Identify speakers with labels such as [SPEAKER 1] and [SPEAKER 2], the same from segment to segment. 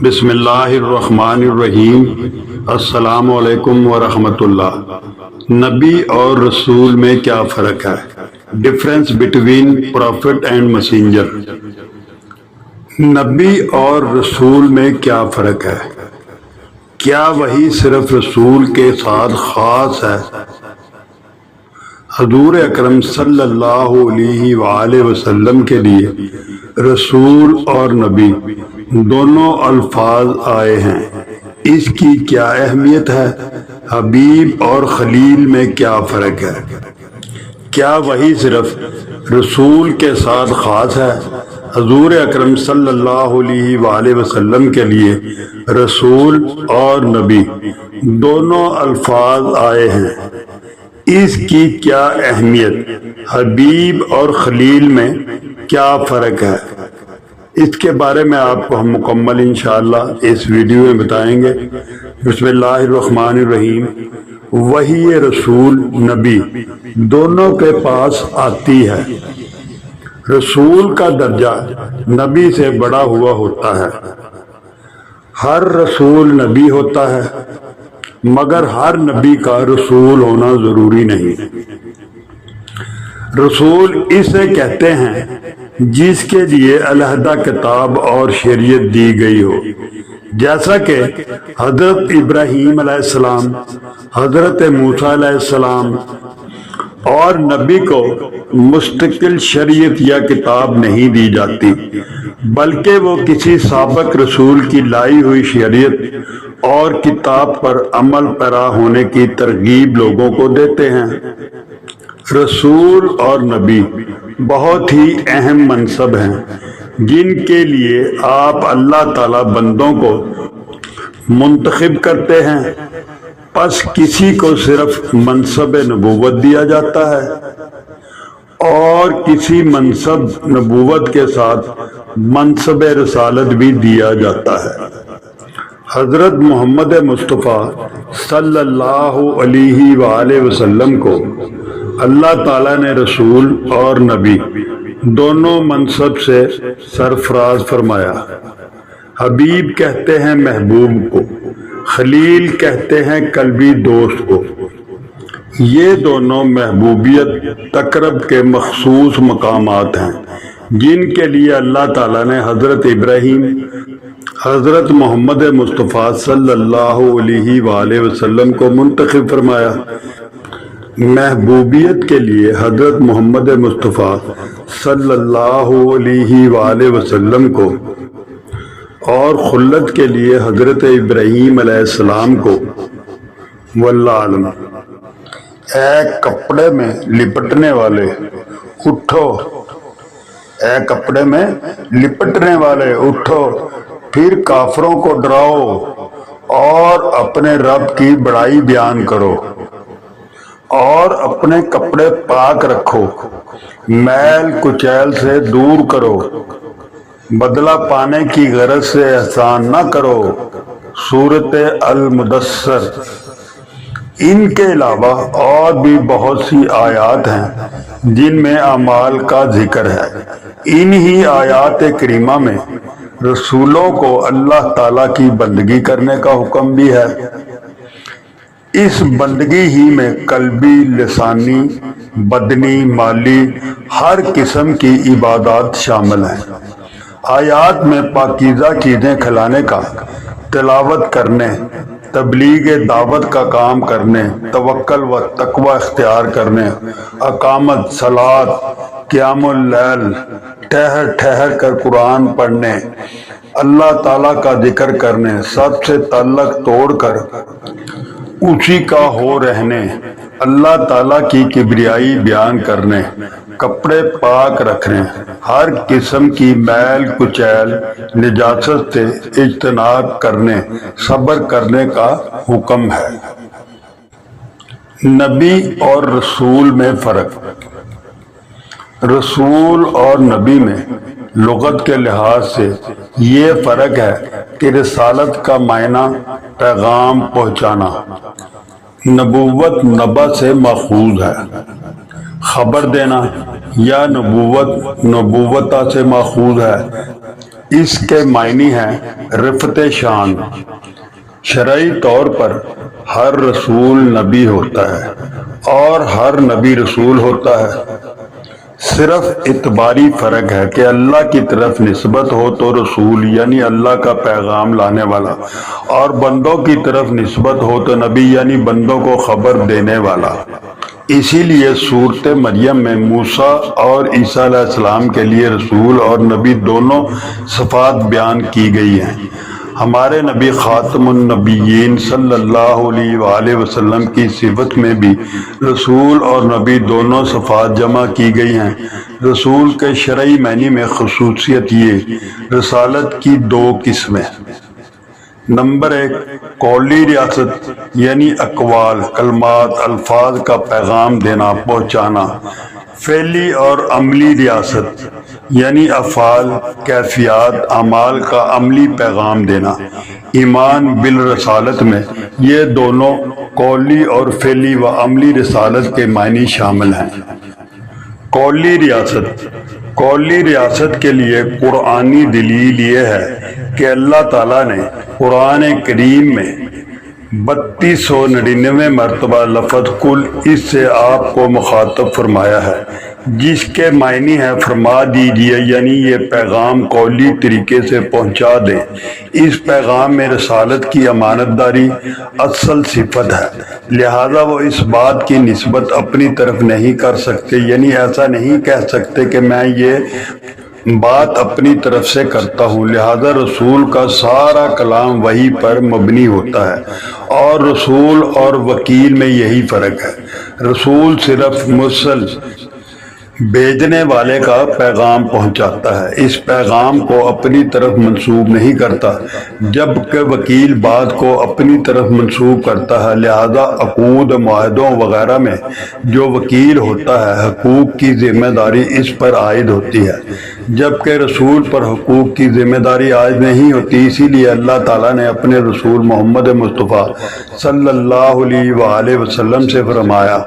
[SPEAKER 1] بسم اللہ الرحمن الرحیم۔ السلام علیکم ورحمۃ اللہ۔ نبی اور رسول میں کیا فرق ہے؟ Difference between prophet and messenger. نبی اور رسول میں کیا فرق ہے؟ کیا وہی صرف رسول کے ساتھ خاص ہے؟ حضور اکرم صلی اللہ علیہ وآلہ وسلم کے لیے رسول اور نبی دونوں الفاظ آئے ہیں، اس کی کیا اہمیت ہے؟ حبیب اور خلیل میں کیا فرق ہے؟ کیا وہی صرف رسول کے ساتھ خاص ہے؟ حضور اکرم صلی اللہ علیہ وآلہ وسلم کے لیے رسول اور نبی دونوں الفاظ آئے ہیں، اس کی کیا اہمیت؟ حبیب اور خلیل میں کیا فرق ہے؟ اس کے بارے میں آپ کو ہم مکمل انشاءاللہ اس ویڈیو میں بتائیں گے۔ بسم اللہ الرحمن الرحیم۔ وحی رسول نبی دونوں کے پاس آتی ہے۔ رسول کا درجہ نبی سے بڑا ہوا ہوتا ہے۔ ہر رسول نبی ہوتا ہے، مگر ہر نبی کا رسول ہونا ضروری نہیں۔ رسول اسے کہتے ہیں جس کے لیے علیحدہ کتاب اور شریعت دی گئی ہو، جیسا کہ حضرت ابراہیم علیہ السلام، حضرت موسیٰ علیہ السلام۔ اور نبی کو مستقل شریعت یا کتاب نہیں دی جاتی، بلکہ وہ کسی سابق رسول کی لائی ہوئی شریعت اور کتاب پر عمل پیرا ہونے کی ترغیب لوگوں کو دیتے ہیں۔ رسول اور نبی بہت ہی اہم منصب ہیں جن کے لیے آپ اللہ تعالی بندوں کو منتخب کرتے ہیں۔ پس کسی کو صرف منصب نبوت دیا جاتا ہے اور کسی منصب نبوت کے ساتھ منصب رسالت بھی دیا جاتا ہے۔ حضرت محمد مصطفیٰ صلی اللہ علیہ وآلہ وسلم کو اللہ تعالیٰ نے رسول اور نبی دونوں منصب سے سرفراز فرمایا۔ حبیب کہتے ہیں محبوب کو، خلیل کہتے ہیں قلبی دوست کو۔ یہ دونوں محبوبیت تقرب کے مخصوص مقامات ہیں جن کے لیے اللہ تعالیٰ نے حضرت ابراہیم، حضرت محمد مصطفیٰ صلی اللہ علیہ وآلہ وسلم کو منتخب فرمایا۔ محبوبیت کے لیے حضرت محمد مصطفیٰ صلی اللہ علیہ وآلہ وسلم کو اور خلت کے لیے حضرت ابراہیم علیہ السلام کو۔ واللہ عالم۔ اے کپڑے میں لپٹنے والے اٹھو، اے کپڑے میں لپٹنے والے اٹھو، پھر کافروں کو ڈراؤ اور اپنے رب کی بڑائی بیان کرو اور اپنے کپڑے پاک رکھو، میل کچیل سے دور کرو، بدلہ پانے کی غرض سے احسان نہ کرو۔ سورۃ المدثر۔ ان کے علاوہ اور بھی بہت سی آیات ہیں جن میں اعمال کا ذکر ہے۔ انہی آیات کریمہ میں رسولوں کو اللہ تعالیٰ کی بندگی کرنے کا حکم بھی ہے۔ اس بندگی ہی میں قلبی، لسانی، بدنی، مالی ہر قسم کی عبادات شامل ہیں۔ آیات میں پاکیزہ چیزیں کھلانے کا، تلاوت کرنے، تبلیغ دعوت کا کام کرنے، توکل و تقوی اختیار کرنے، اقامت صلاۃ، قیام اللیل، ٹھہر ٹھہر کر قرآن پڑھنے، اللہ تعالیٰ کا ذکر کرنے، سب سے تعلق توڑ کر اسی کا ہو رہنے، اللہ تعالیٰ کی کبریائی بیان کرنے، کپڑے پاک رکھنے، ہر قسم کی میل کچیل نجاست سے اجتناب کرنے، صبر کرنے کا حکم ہے۔ نبی اور رسول میں فرق۔ رسول اور نبی میں لغت کے لحاظ سے یہ فرق ہے کہ رسالت کا معنی پیغام پہنچانا، نبوت نبا سے ماخوذ ہے، خبر دینا، یا نبوت نبوتا سے ماخوذ ہے۔ اس کے معنی ہیں رفعت شان۔ شرعی طور پر ہر رسول نبی ہوتا ہے اور ہر نبی رسول ہوتا ہے، صرف اعتباری فرق ہے کہ اللہ کی طرف نسبت ہو تو رسول یعنی اللہ کا پیغام لانے والا، اور بندوں کی طرف نسبت ہو تو نبی یعنی بندوں کو خبر دینے والا۔ اسی لیے سورۃ مریم میں موسیٰ اور عیسیٰ علیہ السلام کے لیے رسول اور نبی دونوں صفات بیان کی گئی ہیں۔ ہمارے نبی خاتم النبیین صلی اللہ علیہ وآلہ وسلم کی صفت میں بھی رسول اور نبی دونوں صفات جمع کی گئی ہیں۔ رسول کے شرعی معنی میں خصوصیت یہ رسالت کی دو قسمیں۔ نمبر 1، قولی ریاست یعنی اقوال، کلمات، الفاظ کا پیغام دینا، پہنچانا۔ فعلی اور عملی ریاست یعنی افعال، کیفیات، اعمال کا عملی پیغام دینا۔ ایمان بالرسالت میں یہ دونوں قولی اور فعلی و عملی رسالت کے معنی شامل ہیں۔ قولی ریاست کے لیے قرآنی دلیل یہ ہے کہ اللہ تعالیٰ نے قرآن کریم میں 3299 مرتبہ لفظ کل اس سے آپ کو مخاطب فرمایا ہے، جس کے معنی ہے فرما دیجئے، یعنی یہ پیغام قولی طریقے سے پہنچا دیں۔ اس پیغام میں رسالت کی امانت داری اصل صفت ہے، لہذا وہ اس بات کی نسبت اپنی طرف نہیں کر سکتے، یعنی ایسا نہیں کہہ سکتے کہ میں یہ بات اپنی طرف سے کرتا ہوں۔ لہذا رسول کا سارا کلام وحی پر مبنی ہوتا ہے، اور رسول اور وکیل میں یہی فرق ہے۔ رسول صرف مرسل بھیجنے والے کا پیغام پہنچاتا ہے، اس پیغام کو اپنی طرف منسوب نہیں کرتا، جبکہ وکیل بات کو اپنی طرف منسوب کرتا ہے۔ لہذا عقود، معاہدوں وغیرہ میں جو وکیل ہوتا ہے، حقوق کی ذمہ داری اس پر عائد ہوتی ہے، جبکہ رسول پر حقوق کی ذمہ داری عائد نہیں ہوتی۔ اسی لیے اللہ تعالیٰ نے اپنے رسول محمد مصطفیٰ صلی اللہ علیہ وآلہ وسلم سے فرمایا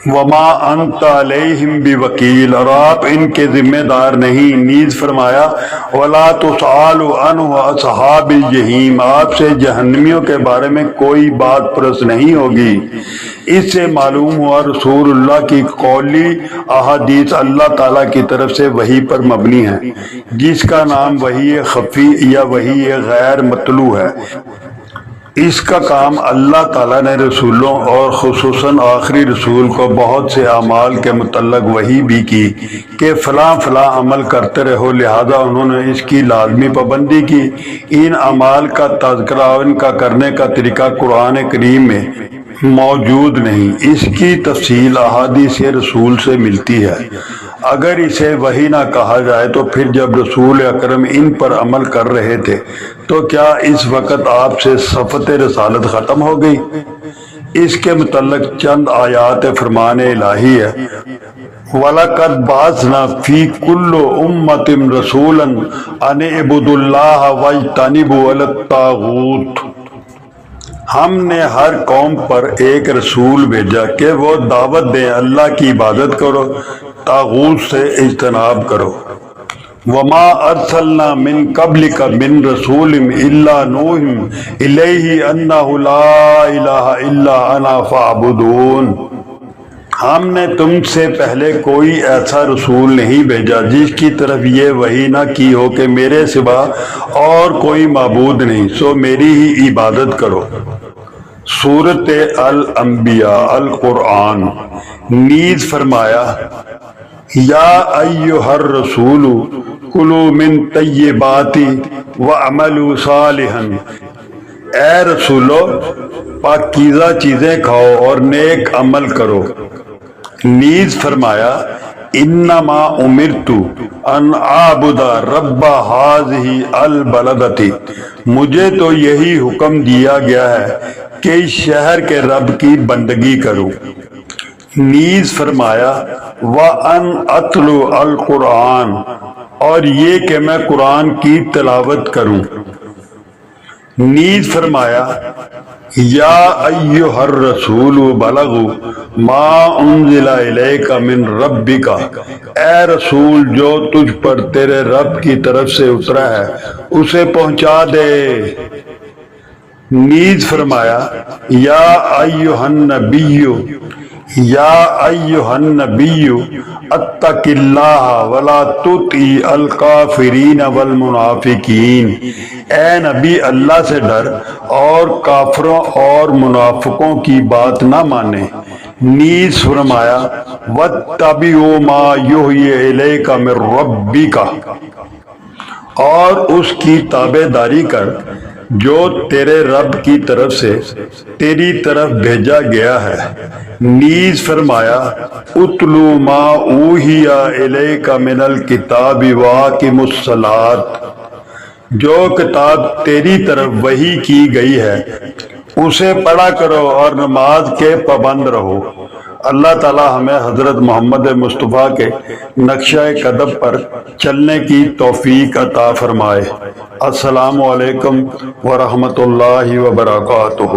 [SPEAKER 1] وما انت علیہم بوکیل، اور آپ ان کے ذمہ دار نہیں۔ نیز فرمایا ولا تسأل عن اصحاب الجحیم، آپ سے جہنمیوں کے بارے میں کوئی بات پرس نہیں ہوگی۔ اس سے معلوم ہوا رسول اللہ کی قولی احادیث اللہ تعالیٰ کی طرف سے وحی پر مبنی ہیں، جس کا نام وحی خفی یا وحی غیر مطلوع ہے۔ اس کا کام اللہ تعالیٰ نے رسولوں اور خصوصاً آخری رسول کو بہت سے اعمال کے متعلق وحی بھی کی کہ فلاں فلاں عمل کرتے رہو، لہذا انہوں نے اس کی لازمی پابندی کی۔ ان اعمال کا تذکرہ اور ان کا کرنے کا طریقہ قرآن کریم میں موجود نہیں، اس کی تفصیل احادیث رسول سے ملتی ہے۔ اگر اسے وحی نہ کہا جائے تو پھر جب رسول اکرم ان پر عمل کر رہے تھے تو کیا اس وقت آپ سے صفت رسالت ختم ہو گئی؟ اس کے متعلق چند آیات فرمان الہی ہے۔ وَلَقَدْ بَعَثْنَا فِي كُلِّ أُمَّةٍ رَسُولًا أَنِ اعْبُدُوا اللَّهَ وَاجْتَنِبُوا الطَّاغُوتَ، ہم نے ہر قوم پر ایک رسول بھیجا کہ وہ دعوت دیں اللہ کی عبادت کرو، طاغوت سے اجتناب کرو۔ وما ارسلنا من قبلک من رسول الا نوحی الیہ انہ لا الہ الا انا فاعبدون، ہم نے تم سے پہلے کوئی ایسا رسول نہیں بھیجا جس کی طرف یہ وحی نہ کی ہو کہ میرے سوا اور کوئی معبود نہیں، سو میری ہی عبادت کرو۔ سورۃ الانبیاء القرآن۔ نیز فرمایا یا ایھا الرسول کلوا من طیبات واعملوا صالحا، اے رسولو پاکیزہ چیزیں کھاؤ اور نیک عمل کرو۔ نیز فرمایا انما امرت ان اعبد رب هذه البلدۃ، مجھے تو یہی حکم دیا گیا ہے کہ اس شہر کے رب کی بندگی کروں۔ نیز فرمایا وَأَنْ أَتْلُوَ الْقُرْآنَ، اور یہ کہ میں قرآن کی تلاوت کروں۔ نیز فرمایا یا ایھا الرسول بلغ ما انزل الیک من ربک، اے رسول جو تجھ پر تیرے رب کی طرف سے اترا ہے اسے پہنچا دے۔ نیز فرمایا یا ایھا النبی اتق اللہ ولا تطع الکافرین والمنافقین، اے نبی اللہ سے ڈر اور کافروں اور منافقوں کی بات نہ مانے۔ نیز فرمایا واتبعوا ما یوحی الیک من ربک، اور اس کی تابع داری کر جو تیرے رب کی طرف سے تیری طرف بھیجا گیا ہے۔ نیز فرمایا اتلو ما اوحی الیک من الکتاب واقم الصلاۃ، جو کتاب تیری طرف وحی کی گئی ہے اسے پڑھا کرو اور نماز کے پابند رہو۔ اللہ تعالی ہمیں حضرت محمد مصطفیٰ کے نقشہ قدم پر چلنے کی توفیق عطا فرمائے۔ السلام علیکم ورحمۃ اللہ وبرکاتہ۔